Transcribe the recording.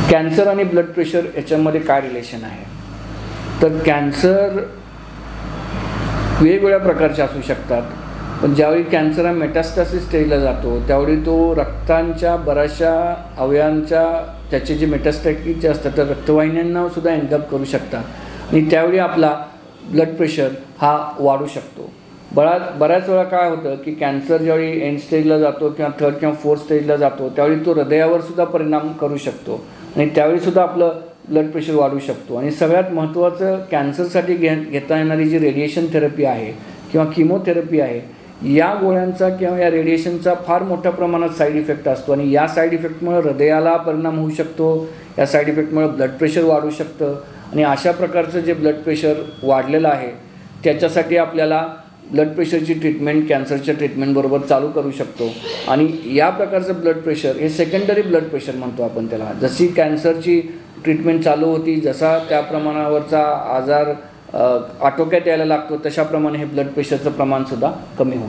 Cancer आणि blood pressure याच्यामध्ये काय रिलेशन आहे? तर कॅन्सर वेगवेगळ्या प्रकारचे असू शकतात, पण ज्यावेळी कॅन्सर हा मेटास्टासिस स्टेजला जातो त्यावेळी तो रक्तांच्या बऱ्याचशा अवयवांच्या त्याचे जे मेटास्टॅटिक जे असतात तर रक्तवाहिन्यांना सुद्धा एनगल्फ करू शकतात आणि त्यावेळी आपला ब्लड प्रेशर हा वाढू शकतो. बऱ्याच वेळा काय होतं की कॅन्सर ज्यावेळी एंड स्टेजला जातो किंवा थर्ड किंवा फोर्थ स्टेजला जातो त्यावेळी तो हृदयावर सुद्धा परिणाम करू शकतो आणि त्यावेळी सुद्धा आपलं ब्लड प्रेशर वाढू शकतो. आणि सगळ्यात महत्त्वाचं कॅन्सरसाठी घेता येणारी जी रेडिएशन थेरपी आहे किंवा किमोथेरपी आहे, या गोळ्यांचा किंवा या रेडिएशनचा फार मोठ्या प्रमाणात साईड इफेक्ट असतो आणि या साईड इफेक्टमुळे हृदयाला परिणाम होऊ शकतो. या साईड इफेक्टमुळे ब्लड प्रेशर वाढू शकतं आणि अशा प्रकारचं जे ब्लड प्रेशर वाढलेलं आहे त्याच्यासाठी आपल्याला ब्लड प्रेशरची ट्रीटमेंट कॅन्सरच्या ट्रीटमेंटबरोबर चालू करू शकतो. आणि या प्रकारचं ब्लड प्रेशर हे सेकंडरी ब्लड प्रेशर म्हणतो आपण त्याला. जशी कॅन्सरची ट्रीटमेंट चालू होती, जसा त्या प्रमाणावरचा आजार आटोक्यात यायला लागतो, तशाप्रमाणे हे ब्लड प्रेशरचं प्रमाणसुद्धा कमी होतं.